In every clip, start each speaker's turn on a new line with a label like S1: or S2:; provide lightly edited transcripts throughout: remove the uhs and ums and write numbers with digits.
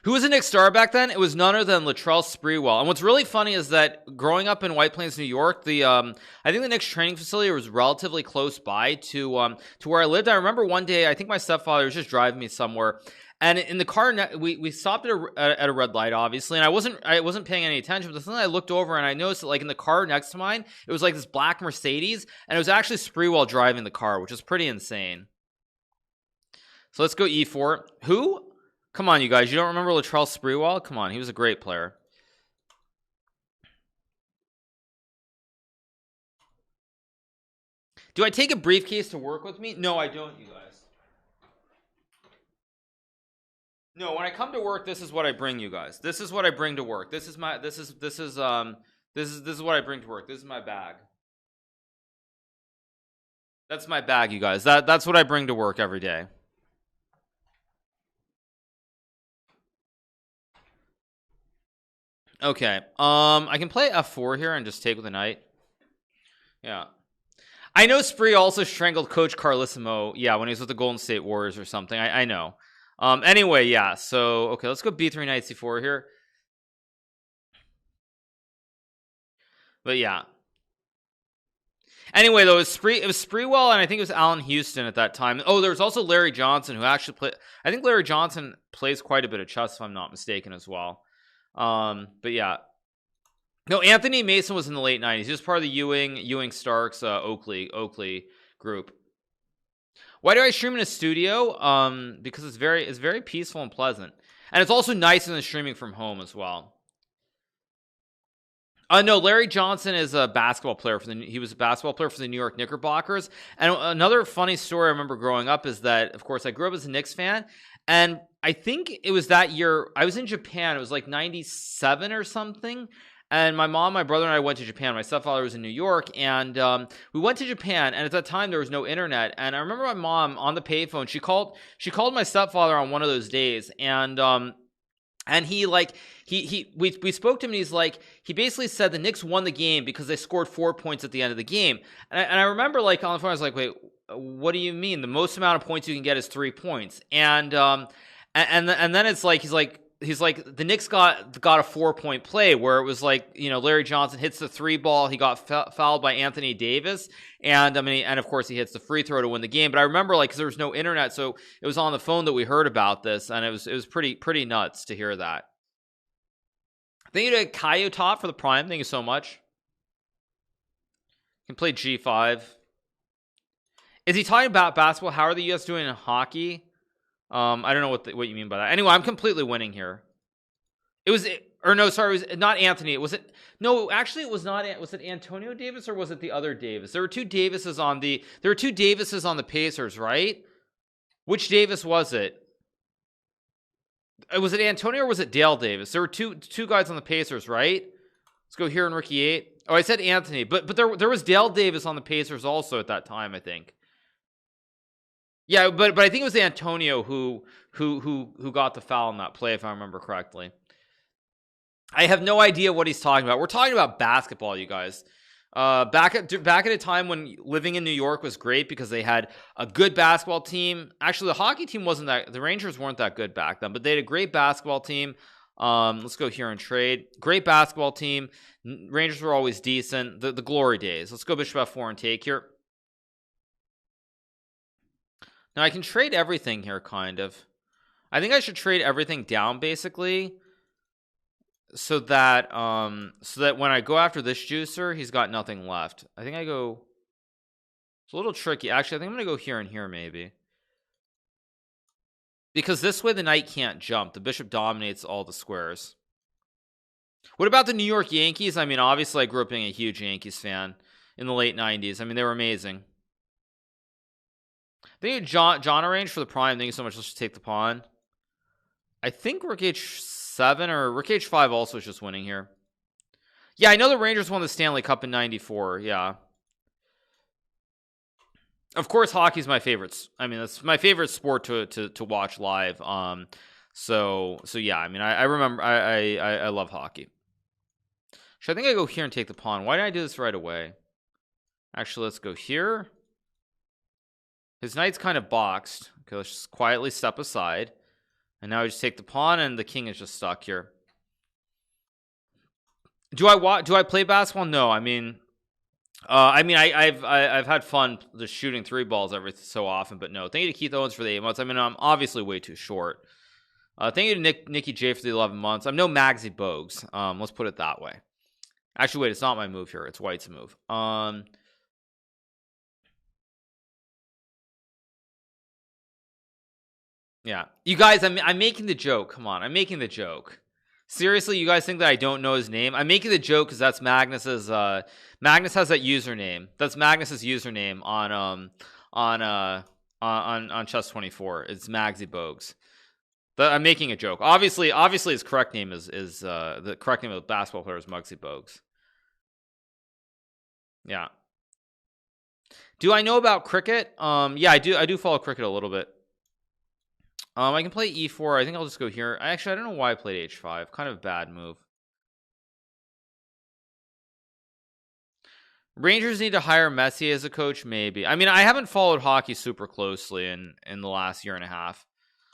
S1: Who was the Knicks star back then? It was none other than Latrell Sprewell. And what's really funny is that growing up in White Plains, New York, I think the Knicks training facility was relatively close by to where I lived. I remember one day, I think my stepfather was just driving me somewhere, and in the car we stopped at a red light, obviously, and I wasn't paying any attention. But then I looked over and I noticed that, like, in the car next to mine, it was like this black Mercedes, and it was actually Sprewell driving the car, which is pretty insane. So let's go E4. Who? Come on, you guys. You don't remember Latrell Sprewell? Come on. He was a great player. Do I take a briefcase to work with me? No, I don't, you guys. No, when I come to work, this is what I bring, you guys. This is what I bring to work. This is what I bring to work. This is my bag. That's my bag, you guys. That's what I bring to work every day. Okay. I can play F4 here and just take with a knight. Yeah. I know Spree also strangled Coach Carlissimo. Yeah, when he was with the Golden State Warriors or something. I know. Anyway, yeah. So, okay, let's go B3 knight C4 here. But yeah. Anyway, though, it was Sprewell, and I think it was Allen Houston at that time. Oh, there was also Larry Johnson, who actually played. I think Larry Johnson plays quite a bit of chess, if I'm not mistaken, as well. But yeah. No, Anthony Mason was in the late 90s. He was part of the Ewing Starks, Oakley group. Why do I stream in a studio? Because it's very peaceful and pleasant. And it's also nicer than streaming from home as well. No, Larry Johnson is a basketball player he was a basketball player for the New York Knickerbockers. And another funny story I remember growing up is that, of course, I grew up as a Knicks fan, and I think it was that year I was in Japan. It was like 97 or something. And my mom, my brother, and I went to Japan. My stepfather was in New York, and we went to Japan. And at that time, there was no internet. And I remember my mom on the payphone. She called my stepfather on one of those days, and he we spoke to him, and he's like, he basically said the Knicks won the game because they scored 4 points at the end of the game. And I remember, like, on the phone, I was like, wait, what do you mean? The most amount of points you can get is 3 points. And then it's like, he's like, the Knicks got a 4-point play where it was like, you know, Larry Johnson hits the 3 ball. He got fouled by Anthony Davis. And and of course he hits the free throw to win the game. But I remember, like, cause there was no internet. So it was on the phone that we heard about this. And it was pretty nuts to hear that. Thank you to Kaio Top for the prime. Thank you so much. You can play G5. Is he talking about basketball? How are the US doing in hockey? I don't know what you mean by that. Anyway, I'm completely winning here. It was not Anthony. Was it? No, actually, it was not. Was it Antonio Davis or was it the other Davis? There were two Davises on the Pacers, right? Which Davis was it? Was it Antonio or was it Dale Davis? There were two guys on the Pacers, right? Let's go here in Rookie 8. Oh, I said Anthony, but there was Dale Davis on the Pacers also at that time, I think. Yeah, but I think it was Antonio who got the foul in that play, if I remember correctly. I have no idea what he's talking about. We're talking about basketball, you guys. Back at a time when living in New York was great because they had a good basketball team. Actually, the hockey team wasn't that. The Rangers weren't that good back then, but they had a great basketball team. Let's go here and trade. Great basketball team. Rangers were always decent. The glory days. Let's go Bishop F4 and take here. Now I can trade everything here, kind of. I think I should trade everything down basically, so that when I go after this juicer, he's got nothing left. I think I go. It's a little tricky. Actually, I think I'm gonna go here and here maybe, because this way the knight can't jump. The bishop dominates all the squares. What about the New York Yankees? I mean, obviously, I grew up being a huge Yankees fan in the late 90s. I mean, they were amazing. Thank you, John Arrange for the prime. Thank you so much. Let's just take the pawn. I think Rook H7 or Rook H5 also is just winning here. Yeah, I know the Rangers won the Stanley Cup in 94. Yeah. Of course, hockey's my favorite. I mean, that's my favorite sport to watch live. So yeah, I mean, I remember I love hockey. I think I go here and take the pawn. Why didn't I do this right away? Actually, let's go here. His knight's kind of boxed. Okay, let's just quietly step aside. And now I just take the pawn, and the king is just stuck here. Do I play basketball? No. I mean, I've had fun just shooting 3 balls every so often, but no. Thank you to Keith Owens for the 8 months. I mean, I'm obviously way too short. Thank you to Nikki J for the 11 months. I'm no Magsy Bogues. Let's put it that way. Actually, wait, it's not my move here. It's White's move. Yeah, you guys, I'm making the joke. Come on, I'm making the joke. Seriously, you guys think that I don't know his name? I'm making the joke because that's Magnus's. Magnus has that username. That's Magnus's username on Chess 24. It's Magsy Bogues. But I'm making a joke. Obviously, his correct name is the correct name of the basketball player is Muggsy Bogues. Yeah. Do I know about cricket? Yeah, I do. I do follow cricket a little bit. I can play e4. I think I'll just go here. Actually, I don't know why I played h5. Kind of a bad move. Rangers need to hire Messi as a coach, maybe. I mean, I haven't followed hockey super closely in the last year and a half.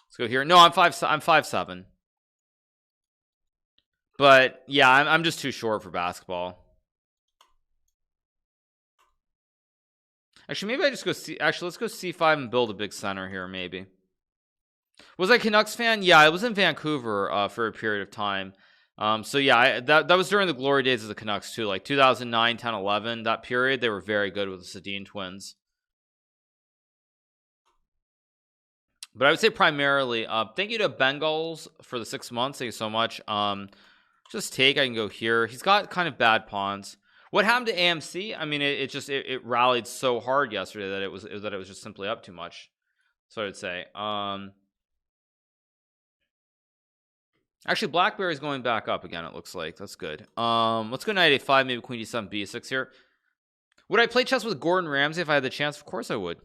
S1: Let's go here. No, I'm 5'7". But yeah, I'm just too short for basketball. Actually, maybe I just go C. Actually, let's go c5 and build a big center here, maybe. Was I Canucks fan? Yeah, I was in Vancouver for a period of time. So yeah, that was during the glory days of the Canucks too, like 2009, 10, 11. That period, they were very good with the Sedin twins. But I would say primarily, thank you to Bengals for the 6 months. Thank you so much. Just take. I can go here. He's got kind of bad pawns. What happened to AMC? I mean, it rallied so hard yesterday that it was just simply up too much. So I would say. Actually, Blackberry's going back up again, it looks like. That's good. Let's go knight a5, maybe queen d7, b6 here. Would I play chess with Gordon Ramsay if I had the chance? Of course I would.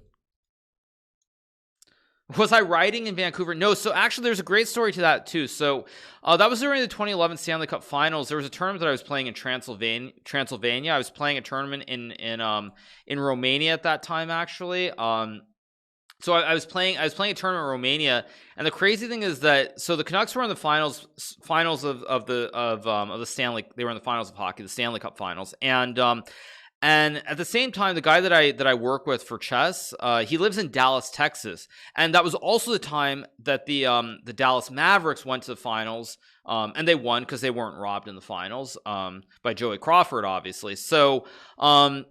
S1: Was I riding in Vancouver? No. So actually, there's a great story to that too. So that was during the 2011 Stanley Cup Finals. There was a tournament that I was playing in Transylvania. I was playing a tournament in Romania at that time, actually. So I was playing a tournament in Romania, and the crazy thing is that the Canucks were in the finals of the Stanley. They were in the finals of hockey, the Stanley Cup Finals, and at the same time, the guy that I work with for chess, he lives in Dallas, Texas, and that was also the time that the Dallas Mavericks went to the finals, and they won because they weren't robbed in the finals by Joey Crawford, obviously. So the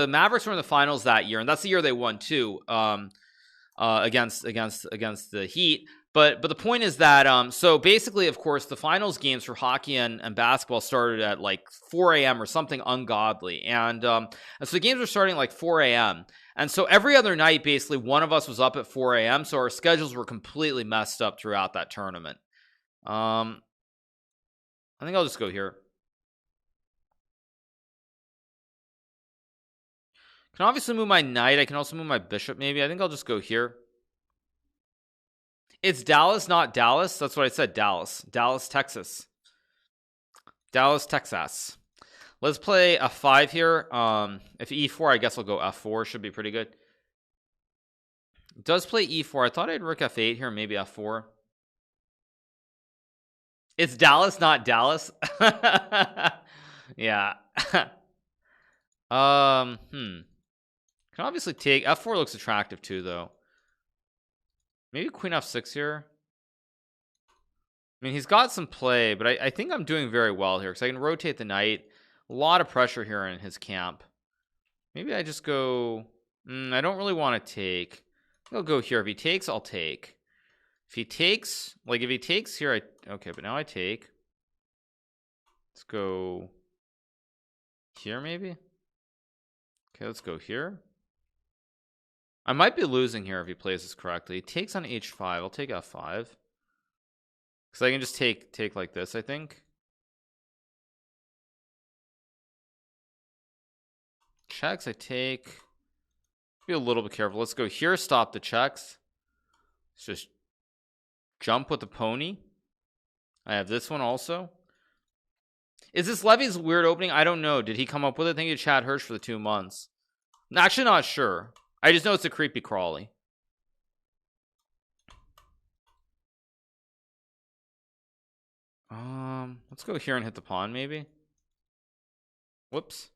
S1: Mavericks were in the finals that year, and that's the year they won too, against the Heat. But the point is that so basically, of course, the finals games for hockey and basketball started at like 4 a.m. or something ungodly, and so the games were starting at like 4 a.m. And so every other night, basically, one of us was up at 4 a.m. So our schedules were completely messed up throughout that tournament. I think I'll just go here. Can obviously move my knight. I can also move my bishop, maybe. I think I'll just go here. It's Dallas, not Dallas. That's what I said. Dallas, Texas. Dallas, Texas. Let's play f5 here. If e4, I guess I'll go f4. Should be pretty good. It does play e4. I thought I'd rook f8 here, maybe f4. It's Dallas, not Dallas. Yeah. Can obviously take f4. Looks attractive too, though. Maybe queen f6 here. I mean, he's got some play, but I think I'm doing very well here because I can rotate the knight. A lot of pressure here in his camp. Maybe I just go. I don't really want to take. I'll go here. If he takes, I'll take. If he takes here, okay, but now I take. Let's go here, maybe. Okay, let's go here. I might be losing here if he plays this correctly. He takes on h5. I'll take f5. Because I can just take like this, I think. Checks, I take. Be a little bit careful. Let's go here, stop the checks. Let's just jump with the pony. I have this one also. Is this Levy's weird opening? I don't know. Did he come up with it? Thank you to Chad Hirsch for the 2 months. I'm actually not sure. I just know it's a Creepy Crawly. Let's go here and hit the pawn maybe. Whoops.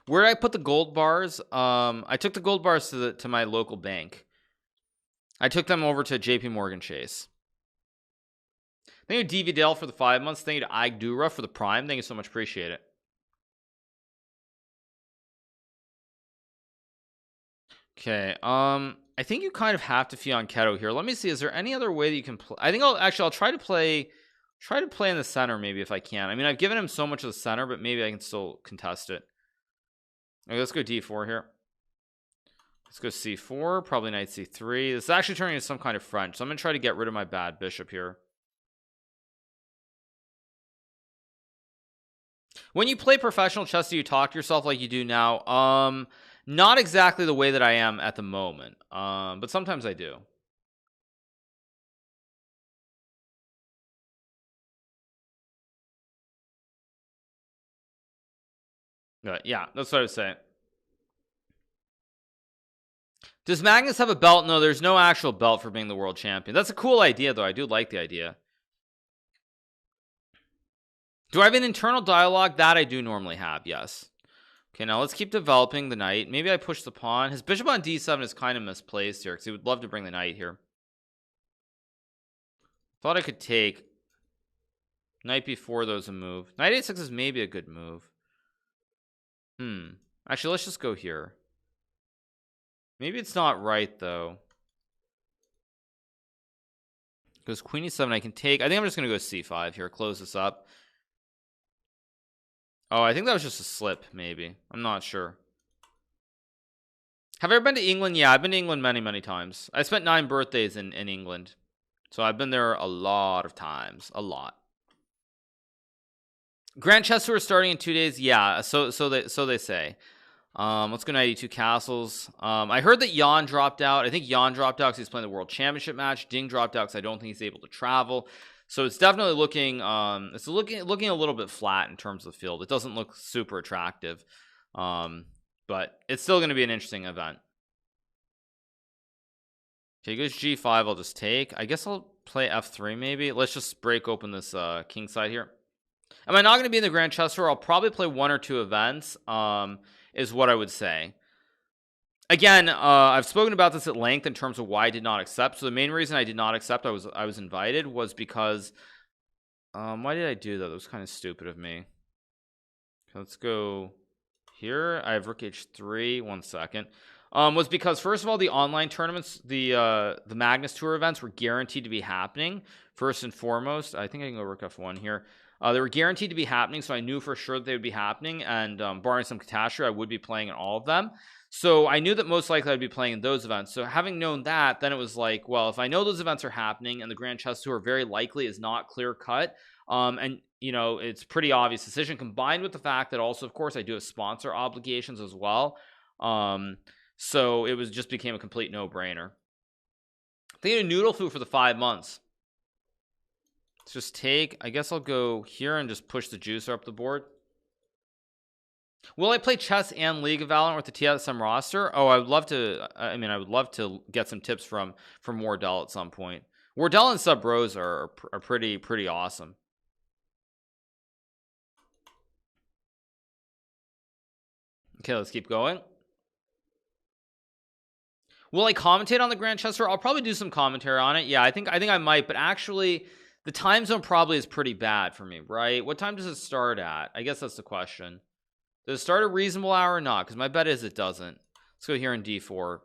S1: Where did I put the gold bars? I took the gold bars to my local bank. I took them over to JP Morgan Chase. Thank you to DVDL for the 5 months. Thank you to Agdura for the prime. Thank you so much. Appreciate it. Okay. I think you kind of have to fianchetto here. Let me see. Is there any other way that you can play? I think I'll try to play in the center maybe if I can. I mean, I've given him so much of the center, but maybe I can still contest it. Okay, let's go D4 here. Let's go C4, probably knight C3. This is actually turning into some kind of French, so I'm gonna try to get rid of my bad bishop here. When you play professional chess, do you talk to yourself like you do now? Not exactly the way that I am at the moment, but sometimes I do. But yeah, that's what I was saying. Does Magnus have a belt? No, there's no actual belt for being the world champion. That's a cool idea, though. I do like the idea. Do I have an internal dialogue? That I do normally have, yes. Okay, now let's keep developing the knight. Maybe I push the pawn. His bishop on d7 is kind of misplaced here because he would love to bring the knight here. Thought I could take knight b4, those a move. Knight a6 is maybe a good move. Actually, let's just go here. Maybe it's not right though. Goes queen e7. I can take. I think I'm just gonna go c5 here. Close this up. Oh, I think that was just a slip. Maybe. I'm not sure. Have I ever been to England? Yeah, I've been to England many times. I spent 9 birthdays in England, so I've been there a lot of times. A lot. Grand Chess Tour starting in 2 days. Yeah, so they say. Let's go 92 castles. I heard that Jan dropped out. I think Jan dropped out because he's playing the World Championship match. Ding dropped out because I don't think he's able to travel. So it's definitely looking it's looking a little bit flat in terms of the field. It doesn't look super attractive. But it's still going to be an interesting event. Okay, goes g5. I'll just take. I guess I'll play f3 maybe. Let's just break open this king side here. Am I not going to be in the Grand Chess Tour? I'll probably play 1 or 2 events. Is what I would say. Again, I've spoken about this at length in terms of why I did not accept. So the main reason I did not accept, I was invited, was because why did I do that? That was kind of stupid of me. Okay, let's go here. I have rook h3. 1 second. Was because first of all, the online tournaments, the Magnus Tour events were guaranteed to be happening. First and foremost, I think I can go rook f1 here. They were guaranteed to be happening, so I knew for sure that they would be happening, and barring some catastrophe, I would be playing in all of them. So I knew that most likely I'd be playing in those events. So having known that, then it was like, well, if I know those events are happening and the Grand Chess Tour very likely is not clear cut, and you know, it's pretty obvious decision, combined with the fact that also, of course, I do have sponsor obligations as well. So it was just became a complete no-brainer. They had a noodle food for the 5 months. Let's just take. I guess I'll go here and just push the juicer up the board. Will I play chess and League of Valorant with the TSM roster? Oh, I would love to. I mean, I would love to get some tips from Wardell at some point. Wardell and Sub Rose are pretty awesome. Okay, let's keep going. Will I commentate on the Grand Chess Tour? I'll probably do some commentary on it. Yeah, I think I might, but actually the time zone probably is pretty bad for me, right? What time does it start at? I guess that's the question. Does it start at a reasonable hour or not? Because my bet is it doesn't. Let's go here in D4.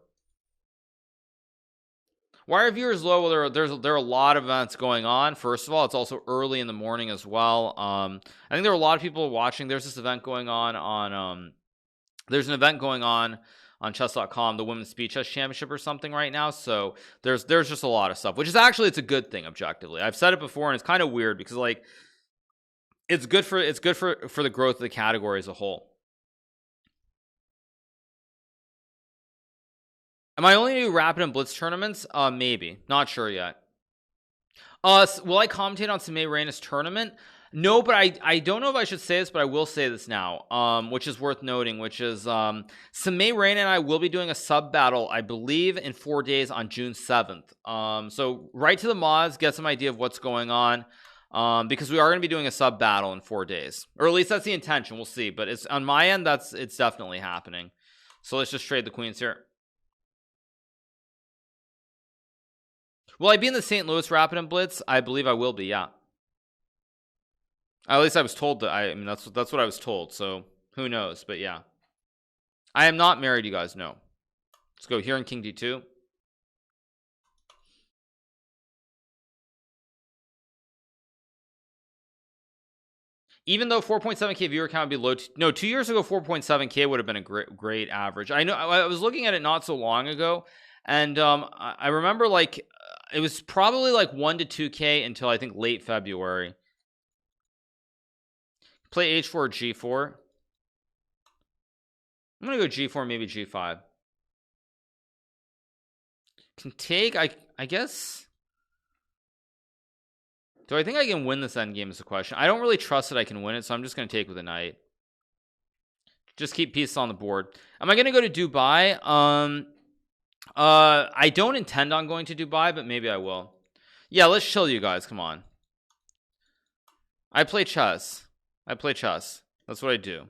S1: Why are viewers low? Well, there are a lot of events going on. First of all, it's also early in the morning as well. I think there are a lot of people watching. There's this event going on there's an event going on chess.com, the Women's Speed Chess Championship or something right now. So there's just a lot of stuff, which is actually, it's a good thing objectively. I've said it before, and it's kind of weird because like it's good for the growth of the category as a whole. Am I only do Rapid and Blitz tournaments? Maybe. Not sure yet. Will I commentate on Sime Reina's tournament? No, but I don't know if I should say this, but I will say this now, which is worth noting, which is Samay Rain and I will be doing a sub battle, I believe, in 4 days on June 7th. So write to the mods, get some idea of what's going on, because we are going to be doing a sub battle in 4 days, or at least that's the intention. We'll see, but it's on my end, it's definitely happening. So let's just trade the queens here. Will I be in the St. Louis Rapid and Blitz? I believe I will be, yeah. At least I was told that. I mean, that's what I was told. So who knows? But yeah, I am not married. You guys know. Let's go here in King D2. Even though 4.7k viewer count would be low, no, 2 years ago 4.7k would have been a great average. I know I was looking at it not so long ago, and I remember like it was probably like 1 to 2k until I think late February. Play h4 or g4. I'm gonna go g4, maybe g5. Can take, I guess. Do I think I can win this endgame is the question. I don't really trust that I can win it, so I'm just gonna take with a knight. Just keep pieces on the board. Am I gonna go to Dubai? I don't intend on going to Dubai, but maybe I will. Yeah, let's chill, you guys. Come on. I play chess. That's what I do.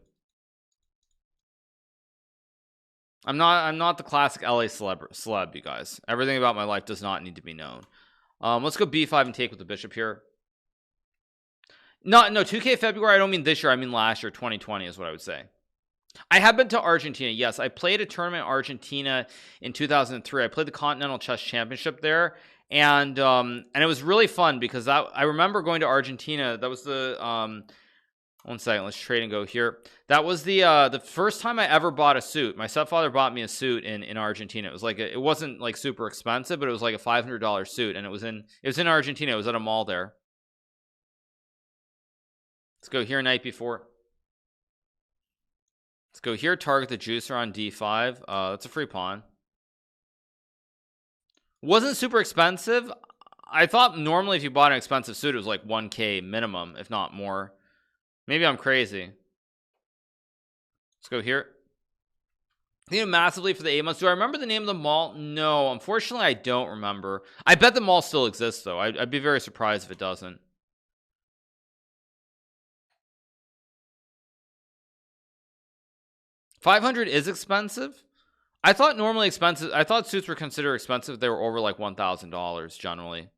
S1: I'm not the classic LA celeb, you guys. Everything about my life does not need to be known. Let's go b5 and take with the bishop here. No, 2k February. I don't mean this year. I mean last year, 2020 is what I would say. I have been to Argentina. Yes, I played a tournament in Argentina in 2003. I played the Continental Chess Championship there, and it was really fun because I remember going to Argentina. That was the 1 second. Let's trade and go here. That was the first time I ever bought a suit. My stepfather bought me a suit in Argentina. It was like it wasn't like super expensive, but it was like a $500 suit, and it was in Argentina. It was at a mall there. Let's go here, knight b4. Let's go here, target the juicer on d5. That's a free pawn. Wasn't super expensive. I thought normally if you bought an expensive suit, it was like 1k minimum, if not more. Maybe I'm crazy. Let's go here. Thank you massively for the 8 months. Do I remember the name of the mall? No, unfortunately, I don't remember. I bet the mall still exists, though. I'd be very surprised if it doesn't. $500 is expensive. I thought normally expensive. I thought suits were considered expensive. They were over like $1,000 generally.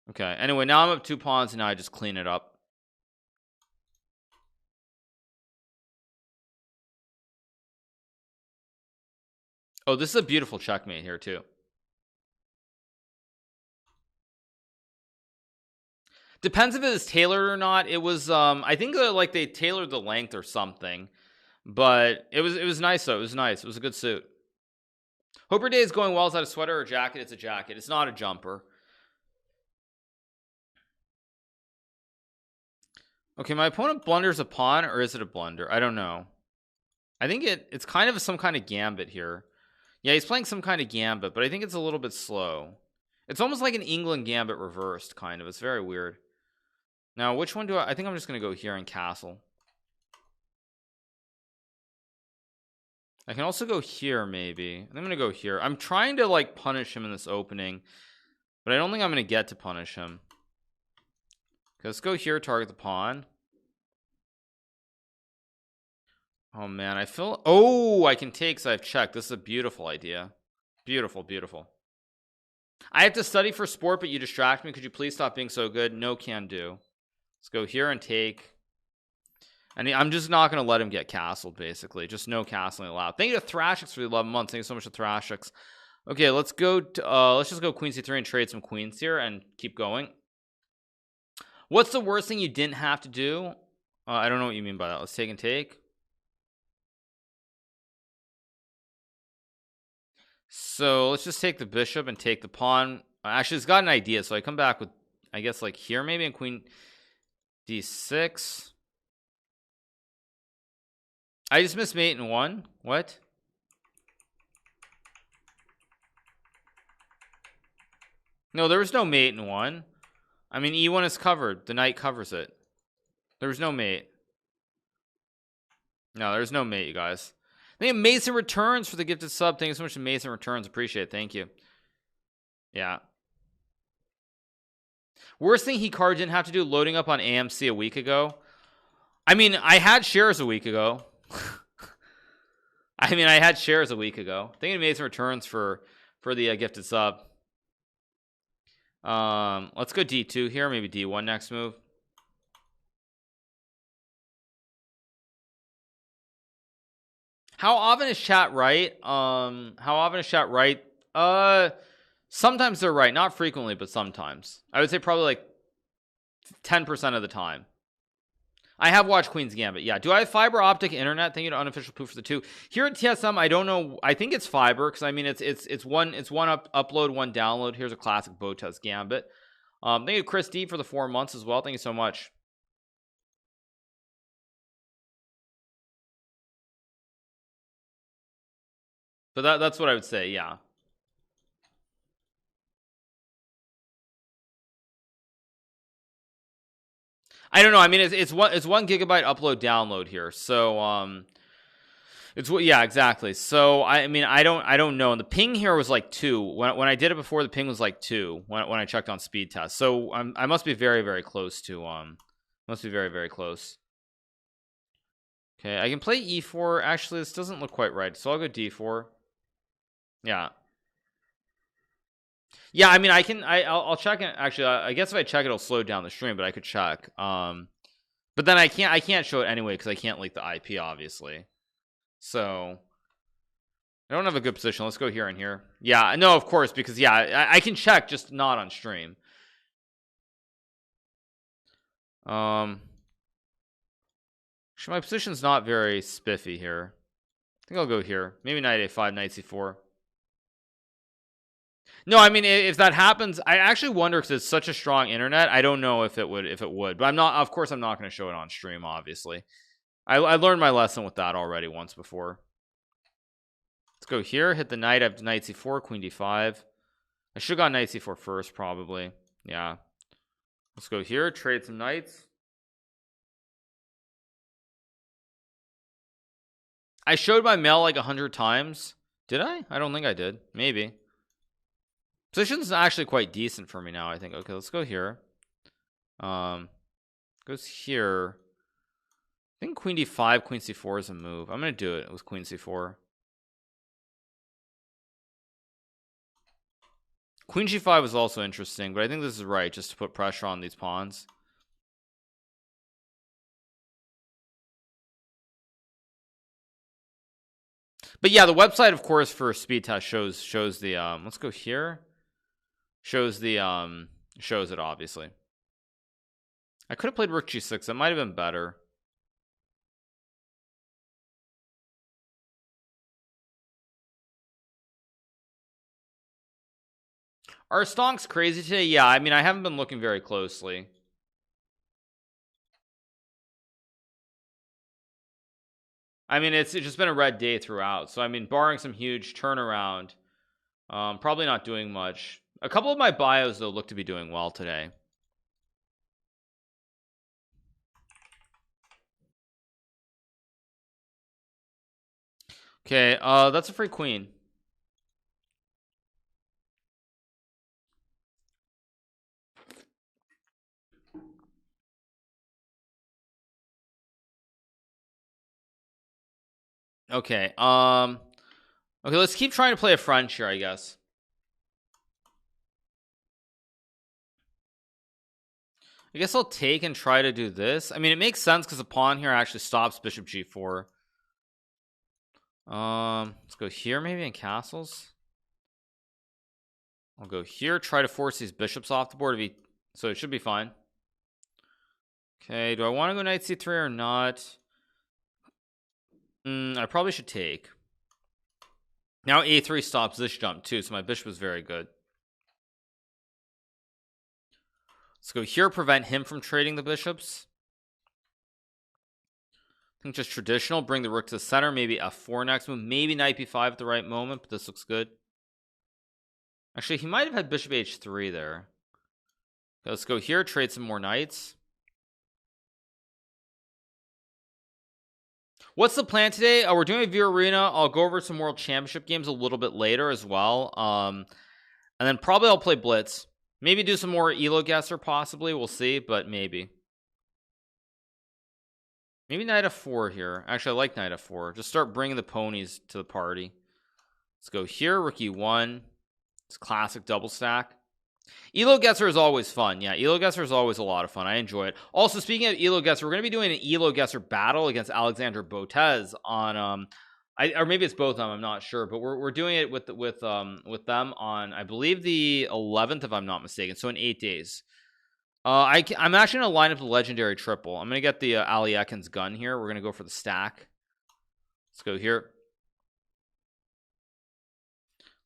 S1: Okay. Anyway, now I'm up 2 pawns, and now I just clean it up. Oh, this is a beautiful checkmate here too. Depends if it is tailored or not. It was I think like they tailored the length or something, but it was nice though. It was nice. It was a good suit. Hope your day is going well. Is that a sweater or a jacket? It's a jacket. It's not a jumper. Okay, my opponent blunders a pawn, or is it a blunder? I don't know. I think it's kind of some kind of gambit here. Yeah, he's playing some kind of gambit, but I think it's a little bit slow. It's almost like an England gambit reversed, kind of. It's very weird. Now, which one do I think I'm just going to go here in castle. I can also go here, maybe. I'm going to go here. I'm trying to, like, punish him in this opening, but I don't think I'm going to get to punish him. Okay, let's go here, target the pawn. Oh, man, I feel... Oh, I can take, so I have checked. This is a beautiful idea. Beautiful, beautiful. I have to study for sport, but you distract me. Could you please stop being so good? No can do. Let's go here and take. And I'm just not going to let him get castled, basically. Just no castling allowed. Thank you to Thrashix for the 11 months. Thank you so much to Thrashix. Okay, let's go to, let's just go queen c3 and trade some queens here and keep going. What's the worst thing you didn't have to do? I don't know what you mean by that. Let's take and take. So let's just take the bishop and take the pawn. Actually, it's got an idea, so I come back with, I guess, like here maybe, and queen d6. I just missed mate in 1. What? No, there was no mate in 1. I mean, e1 is covered. The knight covers it. There's no mate. No, there's no mate, you guys. Thank you, Mason Returns, for the gifted sub. Thank you so much to Mason Returns. Appreciate it. Thank you. Yeah. Worst thing Hikaru didn't have to do, loading up on AMC a week ago. I mean, I had shares a week ago. Thank you, Mason Returns, for the gifted sub. Let's go D2 here. Maybe D1 next move. How often is chat right? Sometimes they're right, not frequently, but sometimes. I would say probably like 10% of the time. I have watched Queen's Gambit. Yeah. Do I have fiber optic internet? Thank you to Unofficial Poof for the 2. Here at TSM, I don't know. I think it's fiber, because I mean it's one upload, one download. Here's a classic Botez Gambit. Thank you, Chris D, for the 4 months as well. Thank you so much. But that's what I would say. Yeah. I don't know. I mean, it's 1 gigabyte upload download here. So yeah, exactly. So I mean, I don't know. And the ping here was like 2. When I did it before, the ping was like 2 when I checked on speed test. So I must be very, very close to must be very, very close. Okay, I can play e4. Actually, this doesn't look quite right, so I'll go d4. Yeah. Yeah, I mean, I'll check it. Actually, I guess if I check it, it'll slow down the stream, but I could check. But then I can't show it anyway, because I can't leak the IP, obviously. So I don't have a good position. Let's go here and here. Yeah, no, of course, because yeah, I can check, just not on stream. Actually, my position's not very spiffy here. I think I'll go here. Maybe knight a5, knight c4. No, I mean, if that happens, I actually wonder, because it's such a strong internet. I don't know if it would, but I'm not. Of course, I'm not going to show it on stream. Obviously, I learned my lesson with that already once before. Let's go here. Hit the knight. I have knight c4, queen d5. I should have gone knight c4 first, probably. Yeah. Let's go here. Trade some knights. I showed my mail like 100 times. Did I? I don't think I did. Maybe. Position's actually quite decent for me now, I think. Okay, let's go here. Goes here. I think queen d5, queen c4 is a move. I'm gonna do it with queen c4. Queen g5 is also interesting, but I think this is right, just to put pressure on these pawns. But yeah, the website, of course, for speed test shows the let's go here. Shows it, obviously. I could have played rook g6. That might have been better. Are stonks crazy today? Yeah, I mean, I haven't been looking very closely. I mean, it's just been a red day throughout. So I mean, barring some huge turnaround, probably not doing much. A couple of my bios, though, look to be doing well today. Okay, that's a free queen. Okay, okay, let's keep trying to play a French here, I guess. I guess I'll take and try to do this. I mean, it makes sense because the pawn here actually stops bishop g4. Let's go here, maybe in castles. I'll go here, try to force these bishops off the board. So it should be fine. Okay, do I want to go knight c3 or not? I probably should take. Now a3 stops this jump too, so my bishop is very good. Let's go here, prevent him from trading the bishops. I think just traditional, bring the rook to the center, maybe f4 next move, maybe knight b5 at the right moment, but this looks good. Actually, he might have had bishop h3 there. Let's go here, trade some more knights. What's the plan today? We're doing a View Arena. I'll go over some World Championship games a little bit later as well. And then probably I'll play Blitz. Maybe do some more Elo Guesser possibly. We'll see, but maybe. Maybe Knight f4 here. Actually, I like Knight f4. Just start bringing the ponies to the party. Let's go here, Rook e1. It's classic double stack. Elo Guesser is always fun. Yeah, Elo Guesser is always a lot of fun. I enjoy it. Also, speaking of Elo Guesser, we're going to be doing an Elo Guesser battle against Alexander Botez on or maybe it's both of them. I'm not sure, but we're doing it with them on, I believe, the 11th, if I'm not mistaken. So in 8 days. I'm actually going to line up the legendary triple. I'm going to get the Ali Ekin's gun here. We're going to go for the stack. Let's go here.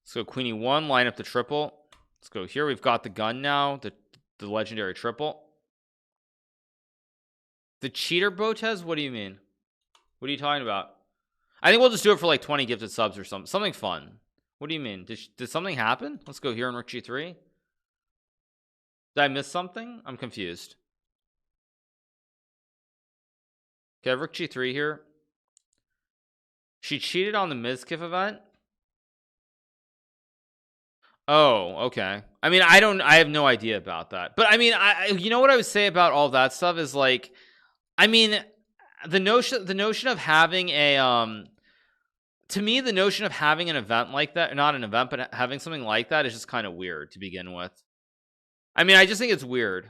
S1: Let's go Queen e1, line up the triple. Let's go here. We've got the gun now, the legendary triple. The cheater Botez? What do you mean? What are you talking about? I think we'll just do it for like 20 gifted subs or something fun. What do you mean? Did something happen? Let's go here on Rook g3. Did I miss something? I'm confused. Okay, I have Rook g3 here. She cheated on the Mizkif event. Oh, okay. I mean, I have no idea about that. But I mean, you know what I would say about all that stuff is like, I mean, the notion of having a to me, the notion of having an event like that, not an event, but having something like that is just kind of weird to begin with. I mean, I just think it's weird.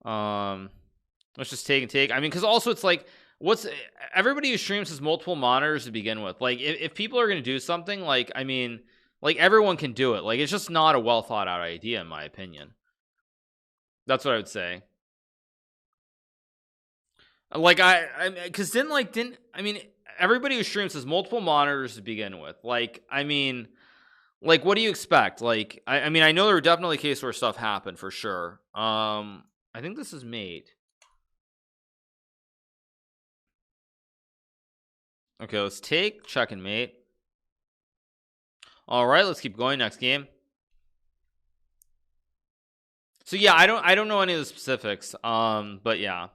S1: Let's just take and take. I mean, because also it's like, everybody who streams has multiple monitors to begin with. Like, if people are going to do something, like, I mean, like, everyone can do it. Like, it's just not a well thought out idea, in my opinion. That's what I would say. Like, because I mean, everybody who streams has multiple monitors to begin with. Like, I mean, like, what do you expect? Like, I mean, I know there were definitely cases where stuff happened for sure. I think this is mate. Okay, let's take, check and mate. All right, let's keep going. Next game. So yeah, I don't know any of the specifics. But yeah.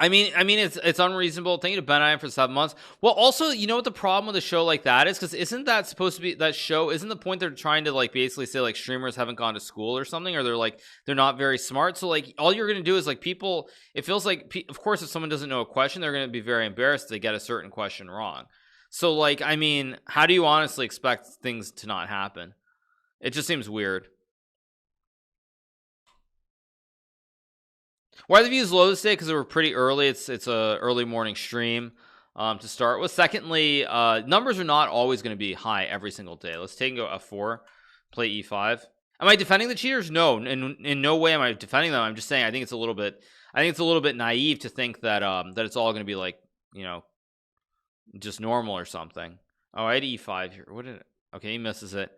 S1: I mean, it's unreasonable. Thank you to Ben Iron for 7 months. Well, also, you know what the problem with a show like that is? Because isn't that supposed to be, that show, isn't the point they're trying to like basically say like streamers haven't gone to school or something, or they're not very smart? So like all you're gonna do is like people, it feels like, of course, if someone doesn't know a question, they're gonna be very embarrassed if they get a certain question wrong. So like, I mean, how do you honestly expect things to not happen? It just seems weird. Why are the views low this day? Because they were pretty early. It's a early morning stream to start with. Secondly, numbers are not always going to be high every single day. Let's take and go f4, play e5. Am I defending the cheaters? No, in no way am I defending them. I'm just saying I think it's a little bit naive to think that that it's all going to be like, you know, just normal or something. Oh, I had e5 here. What did it? Okay, he misses it.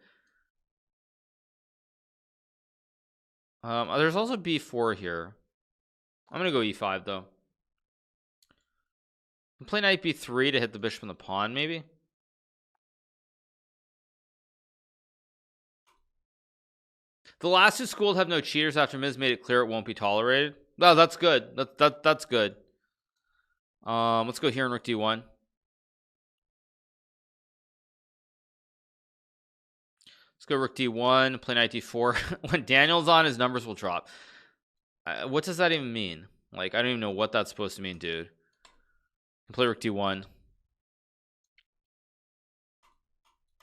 S1: There's also b4 here. I'm gonna go e5 though. Play knight b3 to hit the bishop and the pawn, maybe. The last two schooled have no cheaters after Miz made it clear it won't be tolerated. No, that's good. That's good. Let's go here in Rook d1. Let's go Rook d1. Play knight d4. When Daniel's on, his numbers will drop. What does that even mean? Like, I don't even know what that's supposed to mean, dude. Play Rook d1.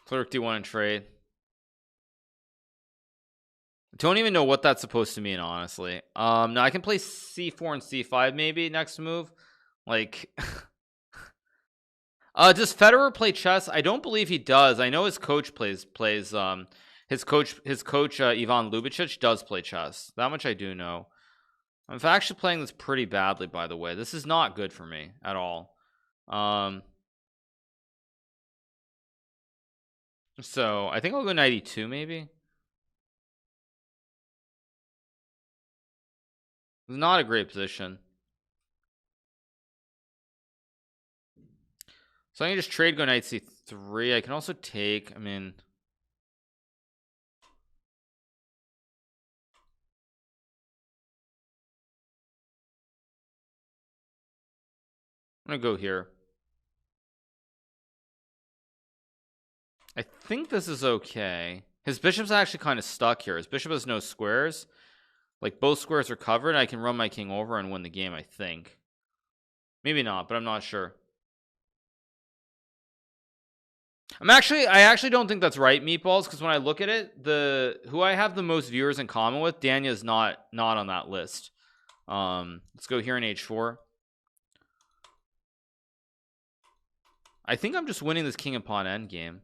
S1: Play Rook d1 and trade. Don't even know what that's supposed to mean, honestly. Now I can play c4 and c5 maybe next move. Like, does Federer play chess? I don't believe he does. I know his coach plays. His coach Ivan Lubicic does play chess. That much I do know. I'm actually playing this pretty badly, by the way. This is not good for me at all. So I think I'll go 92 maybe. It's not a great position. So I can just trade, go knight c3. I can also take, I mean, I'm gonna go here. I think this is okay. His bishop's actually kind of stuck here. His bishop has no squares. Like, both squares are covered. I can run my king over and win the game, I think. Maybe not, but I'm not sure. I actually don't think that's right, Meatballs, because when I look at it, who I have the most viewers in common with, Danya's not on that list. Let's go here in h4. I think I'm just winning this king and pawn endgame.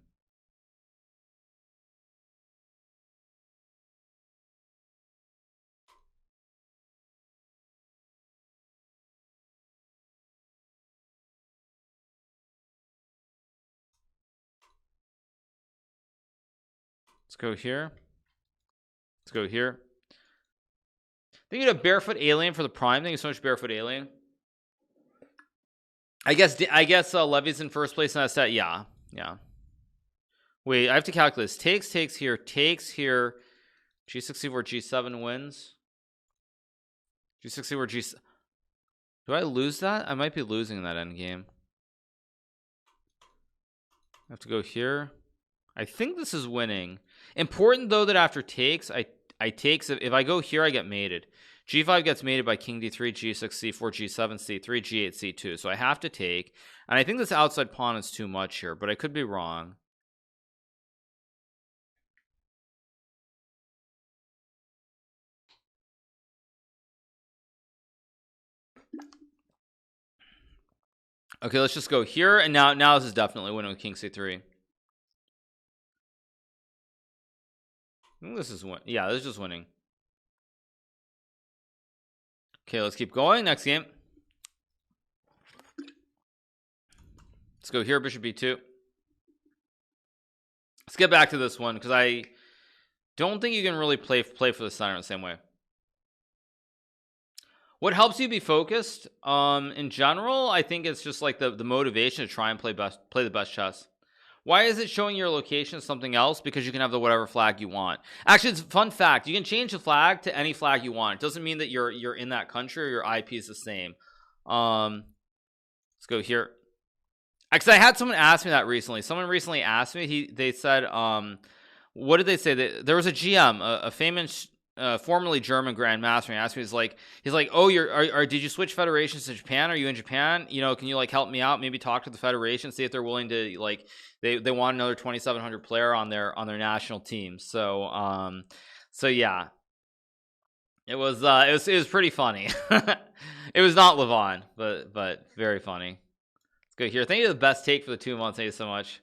S1: Let's go here. Let's go here. Thank you to Barefoot Alien for the prime. Thank you so much, Barefoot Alien. I guess Levy's in first place in that set. Yeah. Wait, I have to calculate this. Takes here. Takes here. G64, G7 wins. G64, G. Do I lose that? I might be losing that endgame. I have to go here. I think this is winning. Important though that after takes, I takes. If I go here, I get mated. G5 gets mated by king d3, g6, c4, g7, c3, g8, c2. So I have to take. And I think this outside pawn is too much here, but I could be wrong. Okay, let's just go here. And now this is definitely winning with king c3. I think this is win. Yeah, this is just winning. Okay, let's keep going. Next game. Let's go here, bishop b2. Let's get back to this one because I don't think you can really play for the center in the same way. What helps you be focused? In general, I think it's just like the motivation to try and play the best chess. Why is it showing your location something else? Because you can have the whatever flag you want. Actually, it's a fun fact. You can change the flag to any flag you want. It doesn't mean that you're in that country or your IP is the same. Let's go here. Actually, I had someone ask me that recently. Someone recently asked me. They said, what did they say? There was a GM, a famous, formerly German grandmaster. He asked me, he's like, oh, did you switch federations to Japan? Are you in Japan? You know, can you like help me out? Maybe talk to the federation, see if they're willing to like. They want another 2,700 player on their national team. So yeah, it was pretty funny. It was not Levon, but very funny. Let's go here. Thank you to the best take for the 2 months. Thank you so much.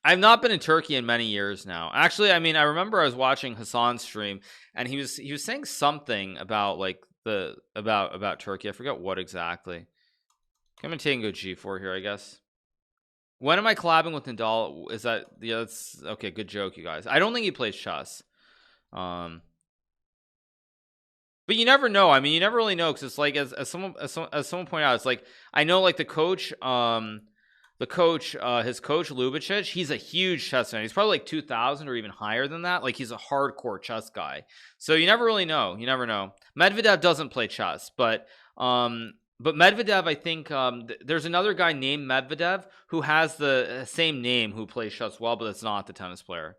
S1: I've not been in Turkey in many years now. Actually, I mean, I remember I was watching Hassan's stream and he was saying something about like about Turkey. I forget what exactly. I'm gonna take and go G4 here, I guess. When am I collabing with Nadal? Is that, yeah, that's okay. Good joke, you guys. I don't think he plays chess. But you never know. I mean, you never really know because it's like as someone pointed out, it's like I know like the coach, his coach Lubicic, he's a huge chess fan. He's probably like 2,000 or even higher than that. Like he's a hardcore chess guy. So you never really know. You never know. Medvedev doesn't play chess, but Medvedev, I think there's another guy named Medvedev who has the same name who plays chess well, but it's not the tennis player.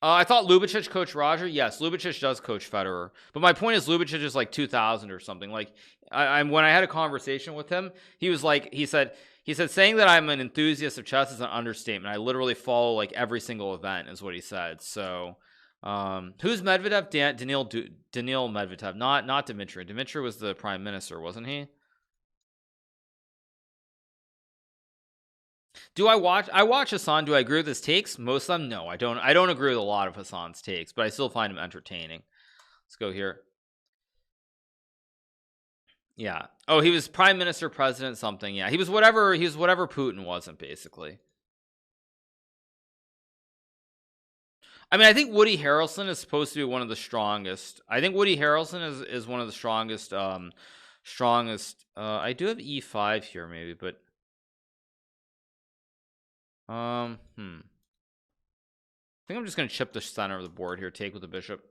S1: I thought Lubicic coached Roger. Yes, Lubicic does coach Federer. But my point is Lubicic is like 2,000 or something. Like when I had a conversation with him, he was like, he said saying that I'm an enthusiast of chess is an understatement. I literally follow like every single event is what he said. So who's Medvedev? Daniil Medvedev, not Dmitry. Dmitry was the prime minister, wasn't he? I watch Hassan. Do I agree with his takes? Most of them, no. I don't agree with a lot of Hassan's takes, but I still find him entertaining. Let's go here. Yeah. Oh, he was prime minister, president, something. Yeah, he was whatever Putin wasn't, basically. I mean, I think Woody Harrelson is supposed to be one of the strongest. I think Woody Harrelson is one of the strongest strongest. I do have e5 here maybe, but I think I'm just gonna chip the center of the board here, take with the bishop.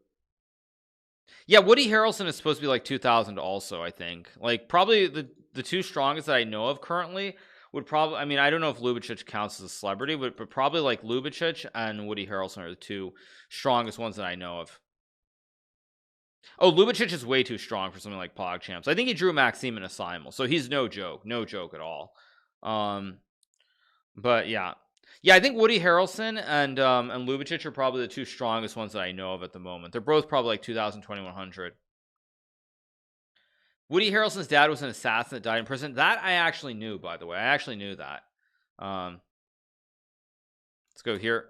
S1: Yeah, Woody Harrelson is supposed to be like 2000 also, I think. Like probably the two strongest that I know of currently would probably, I mean, I don't know if Lubitsch counts as a celebrity, but probably like Lubitsch and Woody Harrelson are the two strongest ones that I know of. Oh, Lubitsch is way too strong for something like PogChamps. I think he drew Maxime in a simul, so he's no joke at all. But yeah. Yeah, I think Woody Harrelson and Lubitsch are probably the two strongest ones that I know of at the moment. They're both probably like 2000, 2100. Woody Harrelson's dad was an assassin that died in prison. That I actually knew, by the way. I actually knew that. Let's go here.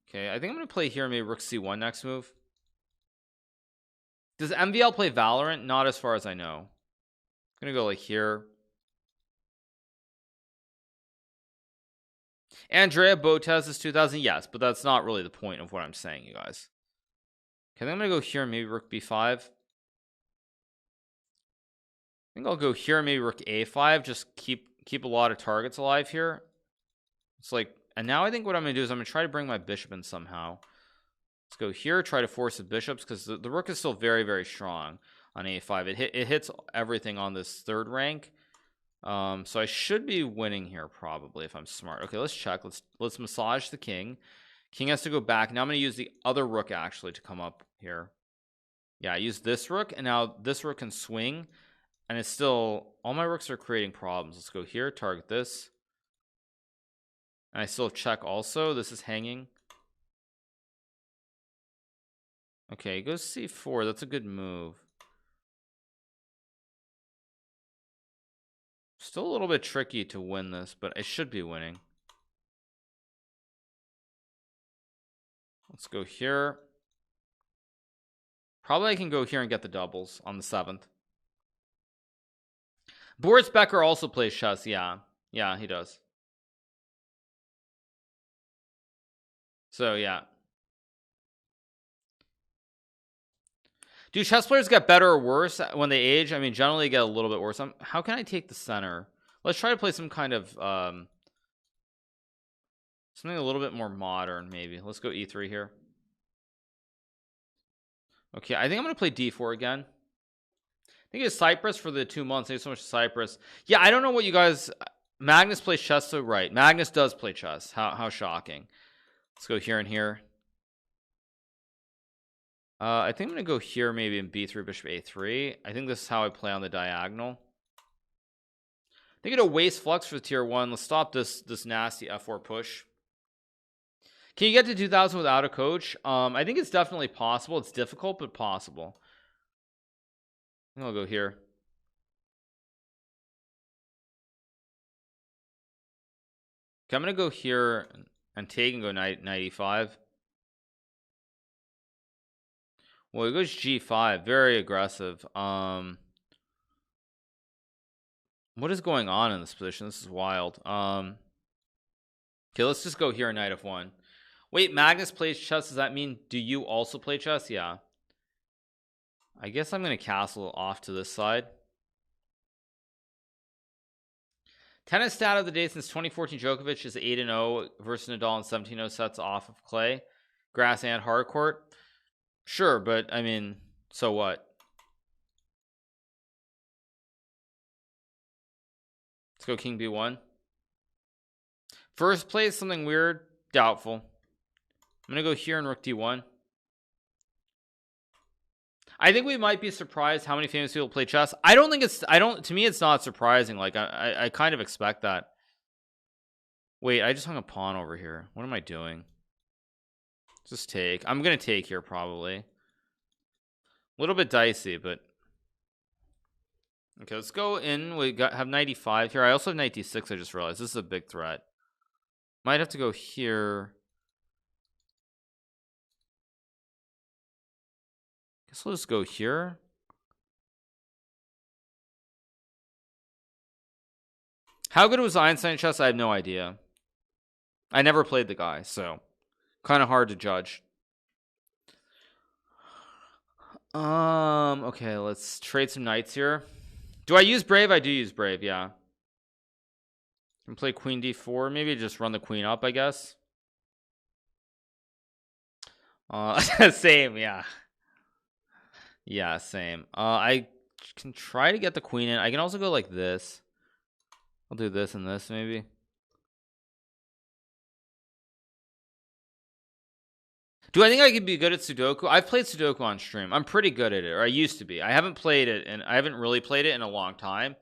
S1: Okay, I think I'm going to play here, maybe Rook C1 next move. Does MVL play Valorant? Not as far as I know. I'm going to go like here. Andrea Botez is 2000. Yes, but that's not really the point of what I'm saying, you guys. Okay, then I'm going to go here, maybe Rook B5. I think I'll go here, maybe Rook A5. Just keep a lot of targets alive here. It's like, and now I think what I'm going to do is I'm going to try to bring my bishop in somehow. Let's go here, try to force the bishops, because the rook is still very, very strong on A5. It hits everything on this third rank. So I should be winning here probably if I'm smart. Okay, let's check. Let's massage the king. King has to go back. Now I'm going to use the other rook actually to come up here. Yeah, I use this rook, and now this rook can swing, and it's still, all my rooks are creating problems. Let's go here, target this. And I still have check also. This is hanging. Okay, go C4. That's a good move. Still a little bit tricky to win this, but I should be winning. Let's go here. Probably I can go here and get the doubles on the 7th. Boris Becker also plays chess. Yeah, he does. So yeah. Do chess players get better or worse when they age? I mean, generally they get a little bit worse. How can I take the center? Let's try to play some kind of something a little bit more modern, maybe. Let's go E3 here. Okay, I think I'm going to play D4 again. I think it's Cyprus for the 2 months. Thank you so much, Cyprus. Yeah, I don't know what you guys... Magnus plays chess, so right. Magnus does play chess. How shocking. Let's go here and here. I think I'm going to go here maybe in B3, bishop A3. I think this is how I play on the diagonal. I think it'll waste flux for the tier 1. Let's stop this nasty F4 push. Can you get to 2000 without a coach? I think it's definitely possible. It's difficult, but possible. I think I'll go here. Okay, I'm going to go here and take and go knight e5. Well, it goes G5. Very aggressive. What is going on in this position? This is wild. Okay, let's just go here, knight f1. Wait, Magnus plays chess. Does that mean, do you also play chess? Yeah. I guess I'm going to castle off to this side. Tennis stat of the day since 2014, Djokovic is 8-0 versus Nadal in 17-0 sets off of clay, grass, and hard court. Sure, but I mean, so what? Let's go king b1. First place, something weird, doubtful. I'm going to go here in rook d1. I think we might be surprised how many famous people play chess. To me, it's not surprising. Like, I kind of expect that. Wait, I just hung a pawn over here. What am I doing? Just take. I'm going to take here, probably. A little bit dicey, but... Okay, let's go in. We have knight e5 here. I also have knight d6, I just realized. This is a big threat. Might have to go here. Guess we'll just go here. How good was Einstein chess? I have no idea. I never played the guy, so kind of hard to judge. Okay, let's trade some knights here. Do I use Brave? I do use Brave, yeah. Can play Queen D4, maybe just run the queen up, I guess. Same, yeah. Yeah, same. I can try to get the queen in. I can also go like this. I'll do this and this maybe. Do I think I could be good at Sudoku? I've played Sudoku on stream. I'm pretty good at it, or I used to be. I haven't played it, and I haven't really played it in a long time,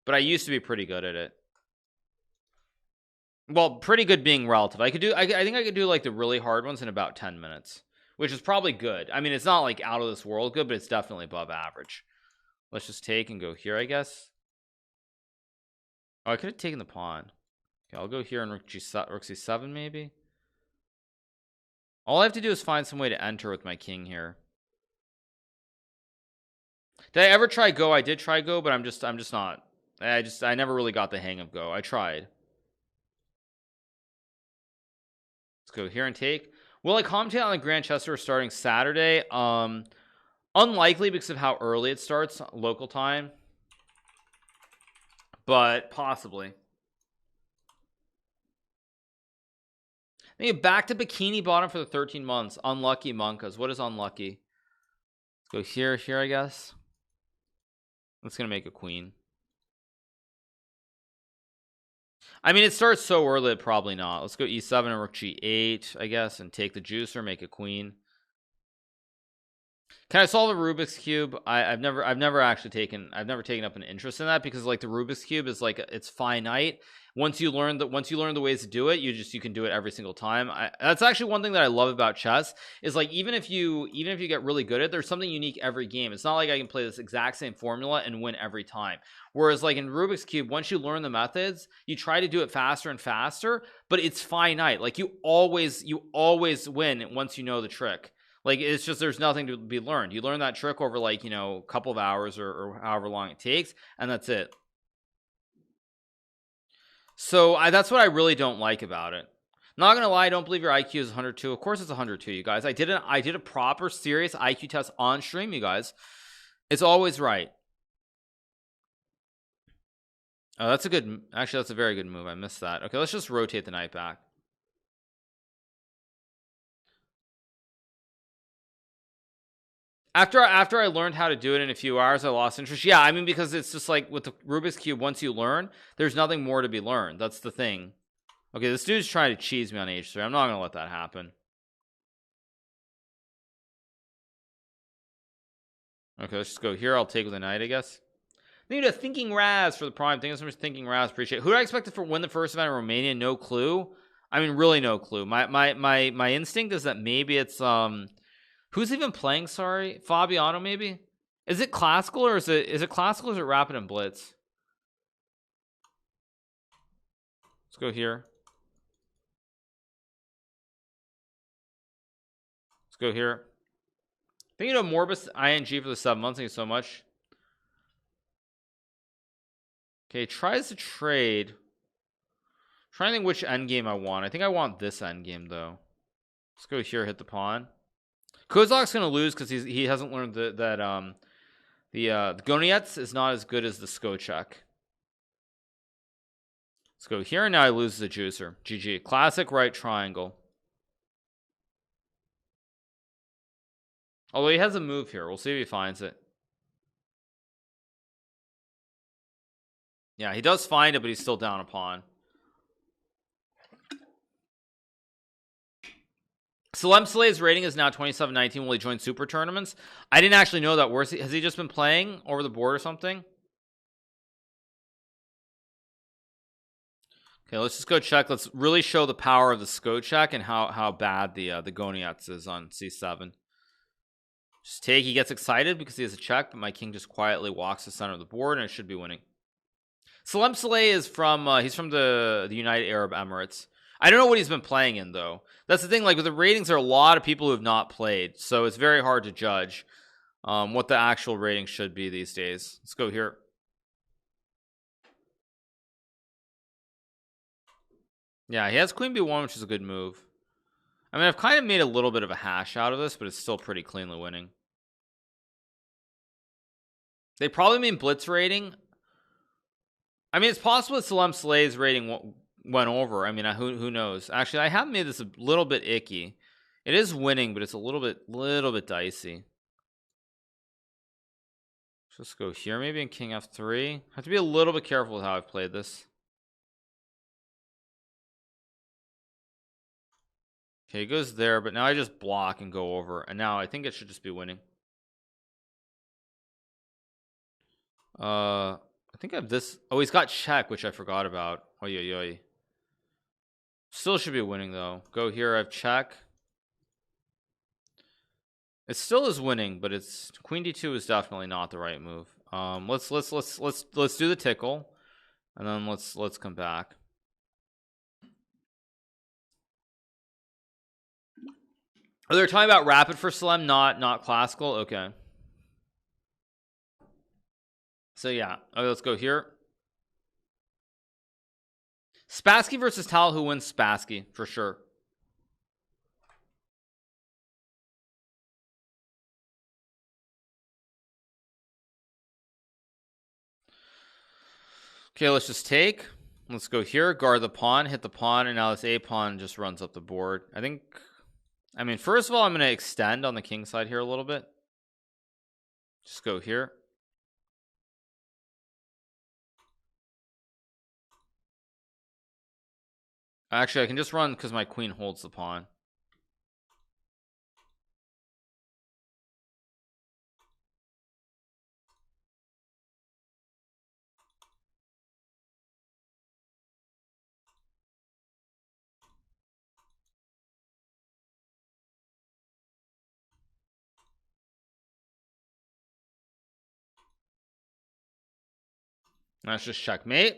S1: but I used to be pretty good at it. Well, pretty good being relative. I think I could do like the really hard ones in about 10 minutes, which is probably good. I mean, it's not like out of this world good, but it's definitely above average. Let's just take and go here, I guess. Oh, I could have taken the pawn. Okay, I'll go here and rook c7 maybe. All I have to do is find some way to enter with my king here. Did I ever try go? I did try go, but I'm just not. I never really got the hang of go. I tried. Let's go here and take. Will I commentate on the Grand Chess Tour starting Saturday? Unlikely because of how early it starts local time, but possibly. Maybe back to bikini bottom for the 13 months. Unlucky Monkas. What is unlucky? Let's go here, I guess. That's gonna make a queen. I mean, it starts so early, probably not. Let's go e7 and rook g8, I guess, and take the juicer, make a queen. Can I solve a Rubik's cube? I've never actually taken up an interest in that, because like the Rubik's cube is like, it's finite. Once you learn the ways to do it, you can do it every single time. That's actually one thing that I love about chess, is like even if you get really good at it, there's something unique every game. It's not like I can play this exact same formula and win every time. Whereas like in Rubik's cube, once you learn the methods, you try to do it faster and faster, but it's finite. Like you always win once you know the trick. Like it's just, there's nothing to be learned. You learn that trick over like, a couple of hours or however long it takes, and that's it. So that's what I really don't like about it. Not gonna lie, I don't believe your IQ is 102. Of course it's 102, you guys. I did a proper serious IQ test on stream, you guys. It's always right. Oh, that's a very good move. I missed that. Okay, let's just rotate the knight back. After I learned how to do it in a few hours, I lost interest. Yeah, I mean, because it's just like with the Rubik's cube, once you learn, there's nothing more to be learned. That's the thing. Okay, this dude's trying to cheese me on h3. I'm not gonna let that happen. Okay, let's just go here. I'll take with a knight, I guess. Need a Thinking Raz for the prime. Thank you so much, Thinking Raz. Appreciate it. Who do I expect to win the first event in Romania? No clue. I mean, really no clue. My instinct is that maybe it's who's even playing? Sorry, Fabiano. Maybe. Is it classical or is it classical or is it rapid and blitz? Let's go here. Let's go here. Thank you to Morbus ING for the 7 months. Thank you so much. Okay, tries to trade. I'm trying to think which endgame I want. I think I want this endgame though. Let's go here, hit the pawn. Kozak's gonna lose because he hasn't learned that the Goniets is not as good as the Skochek. Let's go here, and now I lose the juicer. GG. Classic right triangle. Although he has a move here. We'll see if he finds it. Yeah, he does find it, but he's still down a pawn. Salem Slay's rating is now 2719. Will he join super tournaments? I didn't actually know that. Has he just been playing over the board or something? Okay, let's just go check. Let's really show the power of the Skochek and how bad the Goniets is on c7. Just take. He gets excited because he has a check, but my king just quietly walks the center of the board, and it should be winning. Salem Saleh is from he's from the United Arab Emirates. I don't know what he's been playing in though. That's the thing. Like with the ratings, there are a lot of people who have not played, so it's very hard to judge what the actual rating should be these days. Let's go here. Yeah, he has Queen B1, which is a good move. I mean, I've kind of made a little bit of a hash out of this, but it's still pretty cleanly winning. They probably mean blitz rating. I mean, it's possible that Salem Slay's rating went over. I mean, who knows? Actually, I have made this a little bit icky. It is winning, but it's a little bit dicey. Let's go here, maybe in King F3. Have to be a little bit careful with how I've played this. Okay, he goes there, but now I just block and go over, and now I think it should just be winning. I think I have this. Oh, he's got check, which I forgot about. Oh yeah. Still should be winning though. Go here. I have check. It still is winning, but it's Queen D2 is definitely not the right move. Let's do the tickle, and then let's come back. Oh, they're talking about rapid for Salem, not classical. Okay. So yeah, okay, let's go here. Spassky versus Tal, who wins? Spassky for sure. Okay, let's just take. Let's go here, guard the pawn, hit the pawn, and now this A pawn just runs up the board. I mean, first of all, I'm going to extend on the king side here a little bit. Just go here. Actually, I can just run because my queen holds the pawn. That's just checkmate.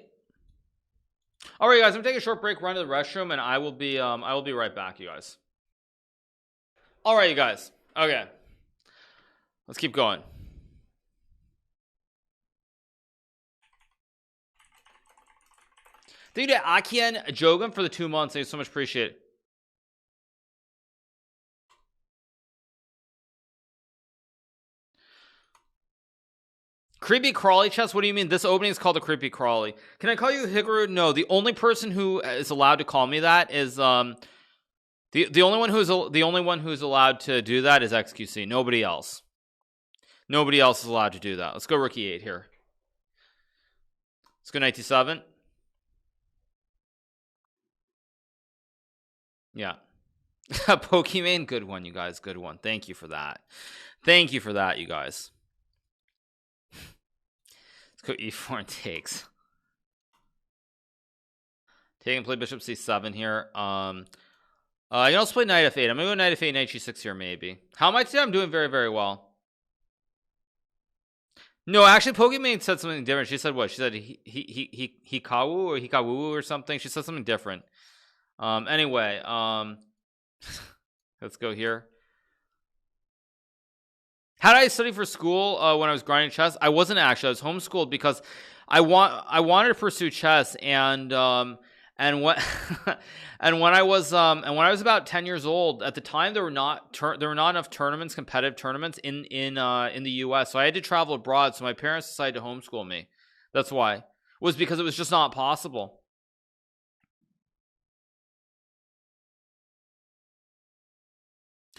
S1: All right, guys, I'm gonna take a short break, run to the restroom, and I will be right back, you guys. All right, you guys. Okay, let's keep going. Thank you to Akian Jogam for the 2 months. Thank you so much. Appreciate it. Creepy Crawly Chess. What do you mean? This opening is called the Creepy Crawly. Can I call you Hikaru? No. The only person who is allowed to call me that is the only one who's allowed to do that is XQC. Nobody else. Nobody else is allowed to do that. Let's go Rook E8 here. Let's go Knight D7. Yeah. Pokemon, good one, you guys. Good one. Thank you for that. Thank you for that, you guys. Let's go E4 and takes. Take and play Bishop C7 here. I can also play Knight F8. I'm gonna go Knight F8, Knight G6 here, maybe. How am I today? I'm doing very, very well. No, actually, Pokemon said something different. She said what? She said Hikaru or Hikaru or something. She said something different. Anyway, let's go here. How did I study for school when I was grinding chess? I wasn't actually. I was homeschooled because I wanted to pursue chess, and what and when I was about 10 years old, at the time there were not enough tournaments, competitive tournaments in the US, so I had to travel abroad. So my parents decided to homeschool me. That's why. It was because it was just not possible.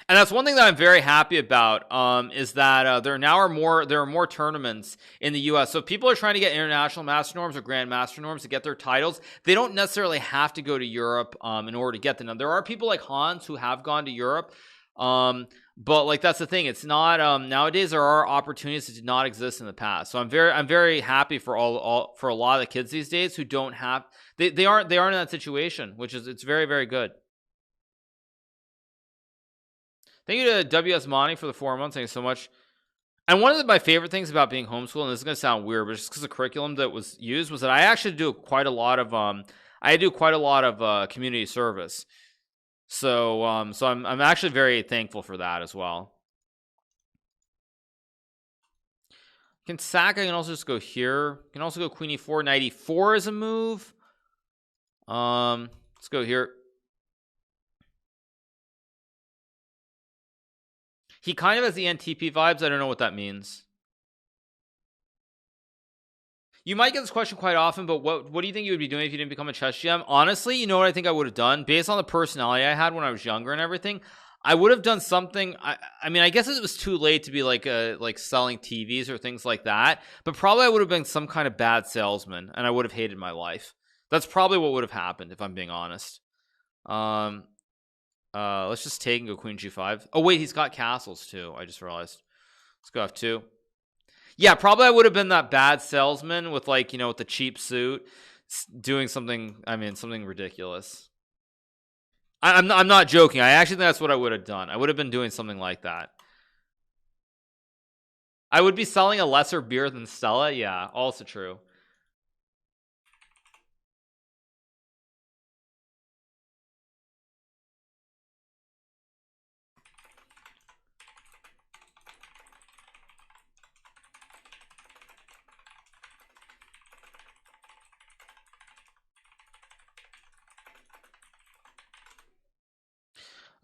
S1: And that's one thing that I'm very happy about, is that there are more tournaments in the US. So if people are trying to get international master norms or grand master norms to get their titles, they don't necessarily have to go to Europe in order to get them. Now, there are people like Hans who have gone to Europe, but like that's the thing. It's not nowadays there are opportunities that did not exist in the past. So I'm very happy for for a lot of the kids these days who don't have they aren't in that situation, which is it's very, very good. Thank you to WS Monty for the 4 months. Thank you so much. And one of my favorite things about being homeschooled, and this is going to sound weird, but just because the curriculum that was used was that I actually do quite a lot of community service. So I'm actually very thankful for that as well. Can sack. I can also just go here. Can also go Queen E4. Knight E4 is a move. Let's go here. He kind of has the NTP vibes. I don't know what that means. You might get this question quite often, but what do you think you would be doing if you didn't become a chess GM? Honestly, you know what I think I would have done? Based on the personality I had when I was younger and everything, I would have done something. I mean, I guess it was too late to be like selling TVs or things like that, but probably I would have been some kind of bad salesman and I would have hated my life. That's probably what would have happened if I'm being honest. Let's just take and go queen g5. Oh wait, he's got castles too. I just realized. Let's go f2. Yeah, probably I would have been that bad salesman with like, you know, with the cheap suit doing something, I mean, something ridiculous. I'm not joking. I actually think that's what I would have done. I would have been doing something like that. I would be selling a lesser beer than Stella. Yeah, also true.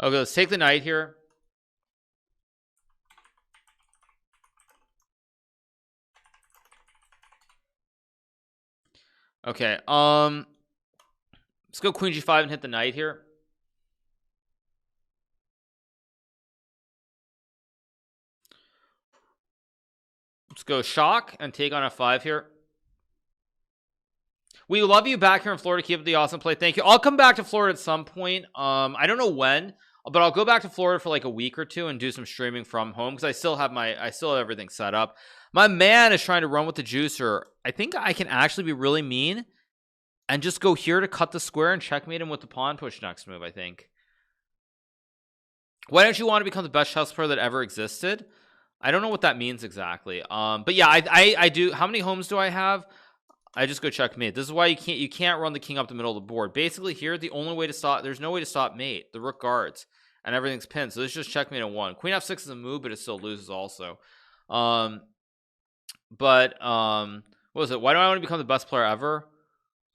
S1: Okay, let's take the knight here. Okay, let's go queen g5 and hit the knight here. Let's go shock and take on f5 here. We love you back here in Florida. Keep up the awesome play. Thank you. I'll come back to Florida at some point. I don't know when, but I'll go back to Florida for like a week or two and do some streaming from home because I still have everything set up. My man is trying to run with the juicer. I think I can actually be really mean and just go here to cut the square and checkmate him with the pawn push next move, I think. Why don't you want to become the best chess player that ever existed? I don't know what that means exactly. But yeah, I do. How many homes do I have? I just go checkmate. This is why you can't run the king up the middle of the board. Basically here, the only way to stop, there's no way to stop mate. The rook guards and everything's pinned. So this is just checkmate at 1. Queen f6 is a move, but it still loses also. What was it? Why do I want to become the best player ever?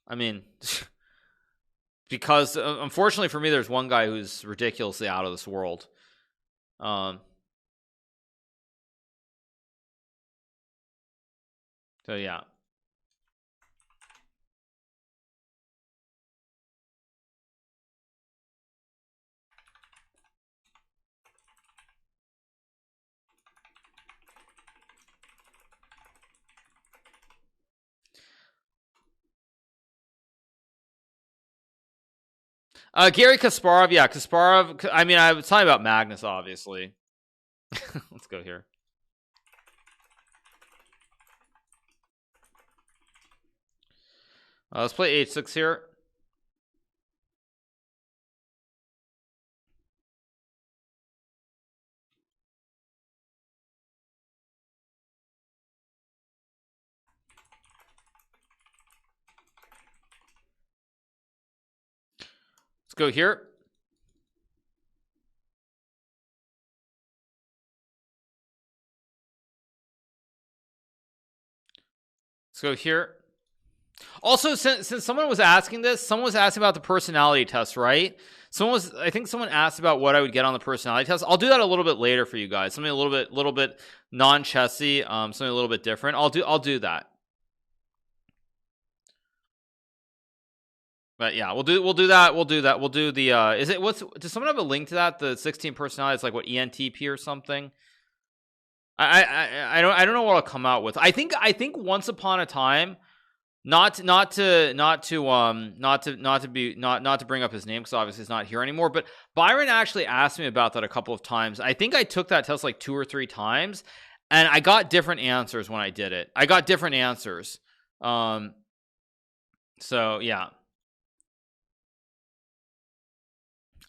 S1: I mean, because unfortunately for me, there's one guy who's ridiculously out of this world. So yeah. Gary Kasparov, yeah, Kasparov. I mean, I was talking about Magnus, obviously. Let's go here. Let's play h6 here. Let's go here. Let's go here. Also, since someone was asking this, someone was asking about the personality test, right? I think someone asked about what I would get on the personality test. I'll do that a little bit later for you guys. Something a little bit non-chessy, something a little bit different. I'll do that. But yeah, we'll do that. We'll do the does someone have a link to that? The 16 personality, it's like what, ENTP or something? I don't know what I'll come out with. I think once upon a time, not to bring up his name because obviously he's not here anymore, but Byron actually asked me about that a couple of times. I think I took that test like 2 or 3 times and I got different answers when I did it. I got different answers. So yeah.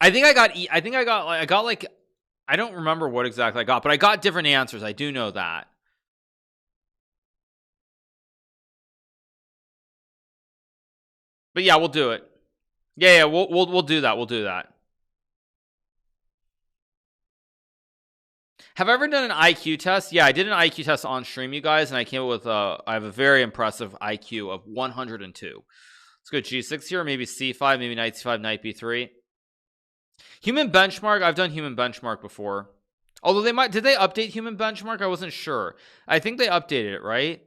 S1: I don't remember what exactly I got, but I got different answers. I do know that. But yeah, we'll do it. Yeah, we'll do that. We'll do that. Have I ever done an IQ test? Yeah, I did an IQ test on stream, you guys, and I came up with I have a very impressive IQ of 102. Let's go G6 here, maybe C5, maybe Knight C5, Knight B3. Human benchmark, I've done human benchmark before. Although did they update human benchmark? I wasn't sure. I think they updated it, right?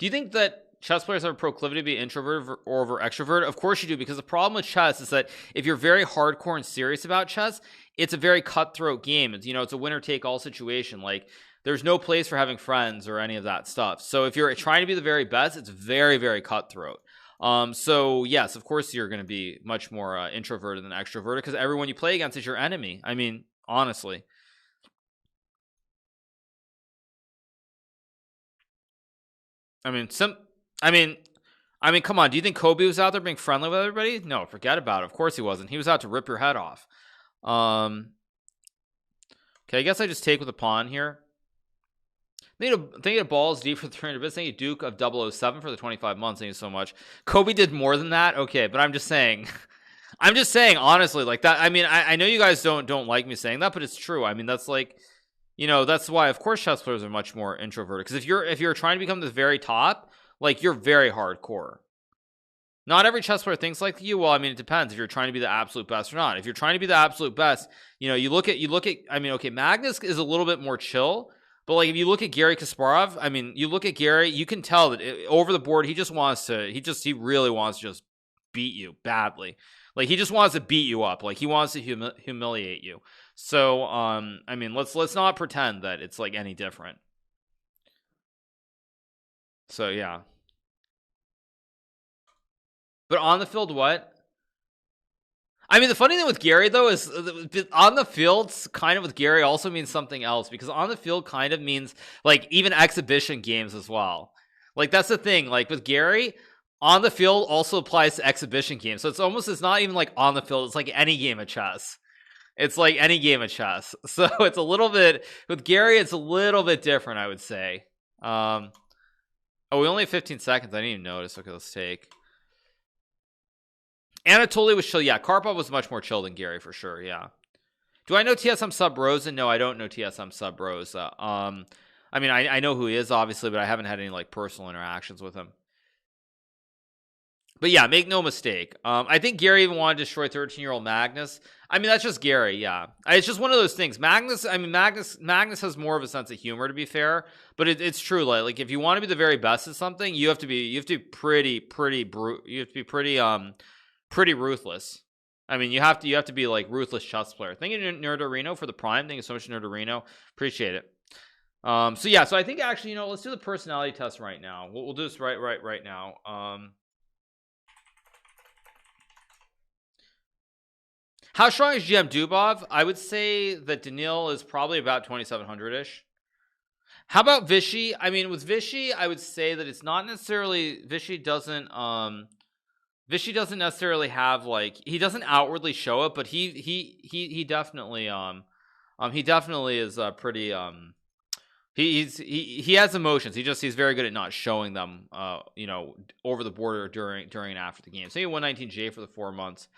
S1: Do you think that chess players have a proclivity to be introverted or over extroverted? Of course you do, because the problem with chess is that if you're very hardcore and serious about chess, it's a very cutthroat game. It's, it's a winner take all situation. Like, there's no place for having friends or any of that stuff. So if you're trying to be the very best, it's very, very cutthroat. So yes, of course you're going to be much more introverted than extroverted, because everyone you play against is your enemy. I mean, honestly. I mean, come on. Do you think Kobe was out there being friendly with everybody? No, forget about it. Of course he wasn't. He was out to rip your head off. Okay, I guess I just take with the pawn here. Thank you to Balls Deep for the 300 bits. Thank you, Duke of 007 for the 25 months. Thank you so much. Kobe did more than that. Okay, but I'm just saying. I'm just saying, honestly, like that. I mean, I know you guys don't like me saying that, but it's true. I mean, that's like, that's why, of course, chess players are much more introverted. Because if you're trying to become the very top, like, you're very hardcore. Not every chess player thinks like you. Well, I mean, it depends if you're trying to be the absolute best or not. If you're trying to be the absolute best, you look at. I mean, okay, Magnus is a little bit more chill. But like, if you look at Garry Kasparov, I mean, you look at Gary, you can tell that over the board, he really wants to just beat you badly. Like, he just wants to beat you up. Like, he wants to humiliate you. So, I mean, let's not pretend that it's like any different. So yeah. But on the field, what? I mean, the funny thing with Gary, though, is on the field, kind of with Gary also means something else, because on the field kind of means, like, even exhibition games as well. Like, that's the thing. Like, with Gary, on the field also applies to exhibition games. So it's not even like on the field. It's like any game of chess. It's like any game of chess. So it's a little bit, with Gary, it's a little bit different, I would say. We only have 15 seconds. I didn't even notice. Okay, let's take. Anatoly was chill. Yeah, Karpov was much more chill than Gary for sure. Yeah. Do I know TSM Sub Rosa? No, I don't know TSM Sub Rosa. I mean, I know who he is, obviously, but I haven't had any like personal interactions with him. But yeah, make no mistake. I think Gary even wanted to destroy 13-year-old Magnus. I mean, that's just Gary. Yeah, it's just one of those things. Magnus has more of a sense of humor, to be fair. But it's true. Like if you want to be the very best at something, you have to be pretty ruthless. I mean, you have to be like ruthless chess player. Thank you, Nerdorino, for the prime. Thank you so much, Nerdorino. Appreciate it. So yeah, so I think actually, let's do the personality test right now. We'll do this right now. How strong is GM Dubov? I would say that Daniil is probably about 2700-ish. How about Vishy? I mean, with Vishy, I would say that it's not necessarily, Vishy doesn't necessarily have, like, he doesn't outwardly show it, but he definitely is pretty he has emotions. He's very good at not showing them over the border during and after the game. So 119J for the 4 months.